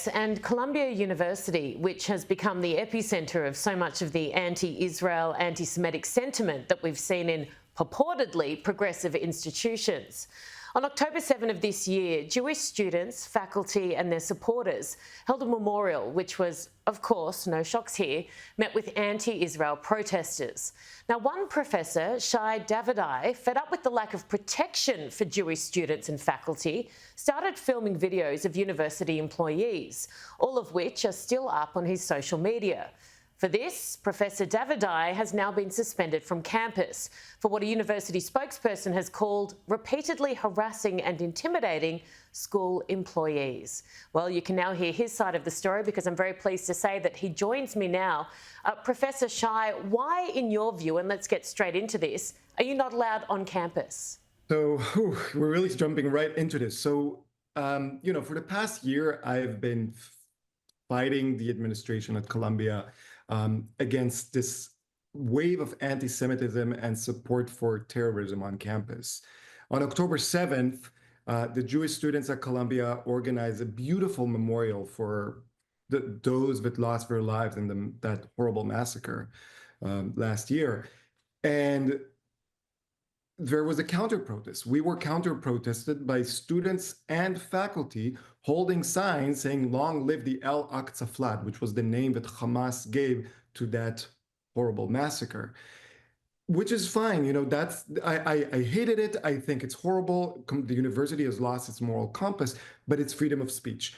And Columbia University, which has become the epicenter of so much of the anti-Israel, anti-Semitic sentiment that we've seen in purportedly progressive institutions. On October 7 of this year, Jewish students, faculty and their supporters held a memorial which was, of course, no shocks here, met with anti-Israel protesters. Now, one professor, Shai Davidai, fed up with the lack of protection for Jewish students and faculty, started filming videos of university employees, all of which are still up on his social media. For this, Professor Davidai has now been suspended from campus for what a university spokesperson has called repeatedly harassing and intimidating school employees. Well, you can now hear his side of the story because I'm very pleased to say that he joins me now. Professor Shai, why, in your view, and let's get straight into this, are you not allowed on campus? So we're really jumping right into this. So, for the past year, I've been fighting the administration at Columbia against this wave of anti-Semitism and support for terrorism on campus. On October 7th, the Jewish students at Columbia organized a beautiful memorial for those that lost their lives in that horrible massacre last year. And there was a counter-protest. We were counter-protested by students and faculty holding signs saying, "Long live the Al-Aqsa flag," which was the name that Hamas gave to that horrible massacre. Which is fine, I hated it. I think it's horrible. The university has lost its moral compass, but it's freedom of speech.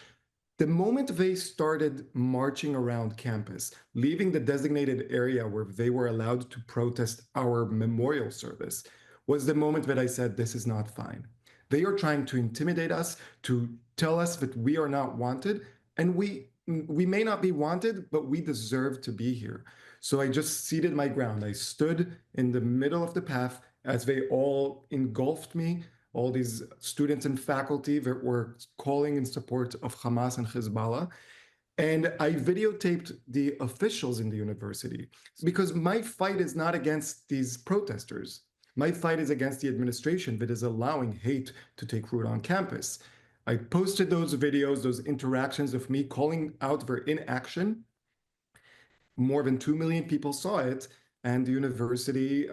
The moment they started marching around campus, leaving the designated area where they were allowed to protest our memorial service, was the moment that I said, this is not fine. They are trying to intimidate us, to tell us that we are not wanted, and we may not be wanted, but we deserve to be here. So I just ceded my ground. I stood in the middle of the path as they all engulfed me, all these students and faculty that were calling in support of Hamas and Hezbollah. And I videotaped the officials in the university because my fight is not against these protesters. My fight is against the administration that is allowing hate to take root on campus. I posted those videos, those interactions of me calling out their inaction. More than 2 million people saw it, and the university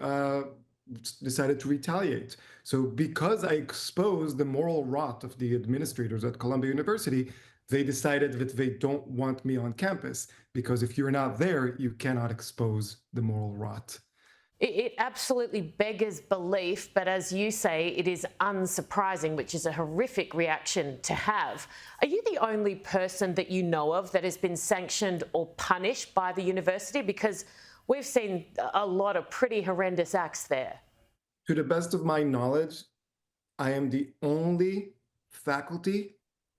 decided to retaliate. So because I exposed the moral rot of the administrators at Columbia University, they decided that they don't want me on campus, because if you're not there, you cannot expose the moral rot. It absolutely beggars belief, but as you say, it is unsurprising, which is a horrific reaction to have. Are you the only person that you know of that has been sanctioned or punished by the university? Because we've seen a lot of pretty horrendous acts there. To the best of my knowledge, I am the only faculty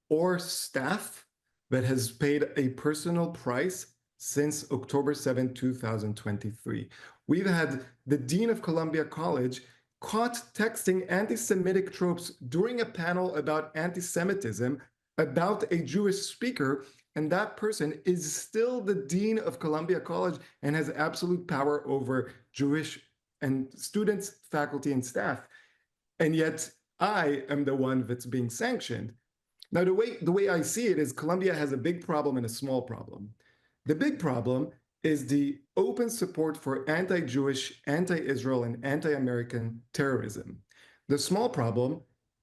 or staff that has paid a personal price since October 7, 2023. We've had the Dean of Columbia College caught texting anti-Semitic tropes during a panel about anti-Semitism about a Jewish speaker, and that person is still the Dean of Columbia College and has absolute power over Jewish and students, faculty, and staff. And yet I am the one that's being sanctioned. Now, the way I see it is Columbia has a big problem and a small problem. The big problem is the open support for anti-Jewish, anti-Israel, and anti-American terrorism. The small problem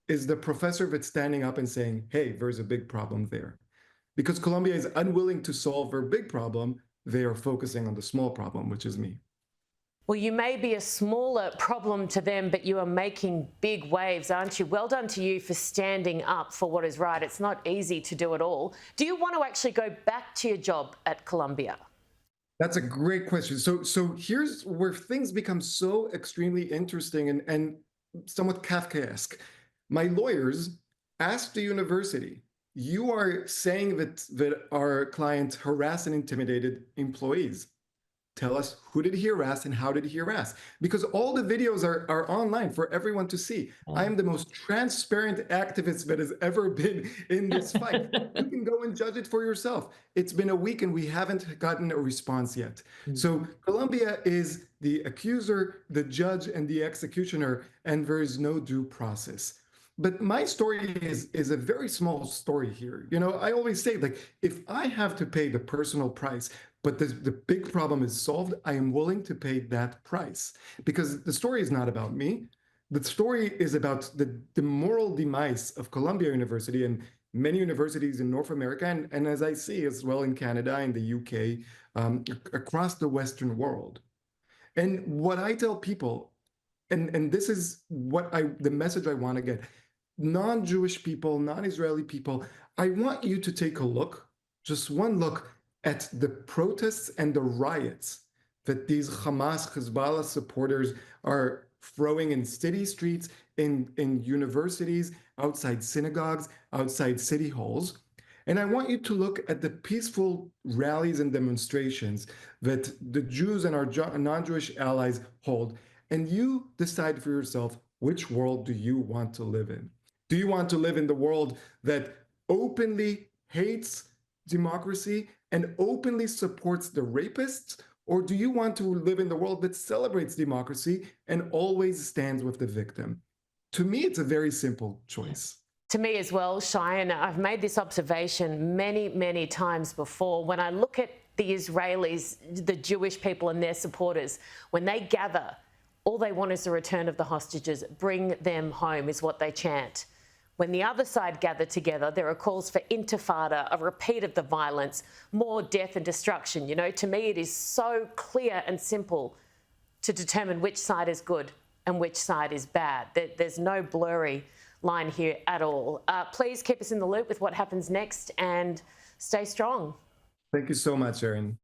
is the professor that's standing up and saying, hey, there's a big problem there. Because Columbia is unwilling to solve their big problem, they are focusing on the small problem, which is me. Well, you may be a smaller problem to them, but you are making big waves, aren't you? Well done to you for standing up for what is right. It's not easy to do it all. Do you want to actually go back to your job at Columbia? That's a great question. So here's where things become so extremely interesting and somewhat Kafkaesque. My lawyers asked the university, you are saying that our client harassed and intimidated employees. Tell us, who did he harass and how did he harass? Because all the videos are online for everyone to see. I am the most transparent activist that has ever been in this fight. You can go and judge it for yourself. It's been a week and we haven't gotten a response yet. So Columbia is the accuser, the judge, and the executioner, and there is no due process. But my story is a very small story here. I always say, like, if I have to pay the personal price, but the big problem is solved, I am willing to pay that price because the story is not about me. The story is about the moral demise of Columbia University and many universities in North America, and as I see as well in Canada and the UK, across the Western world. And what I tell people, and this is the message I want to get, non-Jewish people, non-Israeli people, I want you to take a look, just one look at the protests and the riots that these Hamas, Hezbollah supporters are throwing in city streets, in universities, outside synagogues, outside city halls. And I want you to look at the peaceful rallies and demonstrations that the Jews and our non-Jewish allies hold. And you decide for yourself, which world do you want to live in? Do you want to live in the world that openly hates democracy and openly supports the rapists? Or do you want to live in the world that celebrates democracy and always stands with the victim? To me, it's a very simple choice. To me as well, Shai, and I've made this observation many, many times before. When I look at the Israelis, the Jewish people and their supporters, when they gather, all they want is the return of the hostages. Bring them home is what they chant. When the other side gather together, there are calls for intifada, a repeat of the violence, more death and destruction. To me, it is so clear and simple to determine which side is good and which side is bad. There's no blurry line here at all. Please keep us in the loop with what happens next and stay strong. Thank you so much, Erin.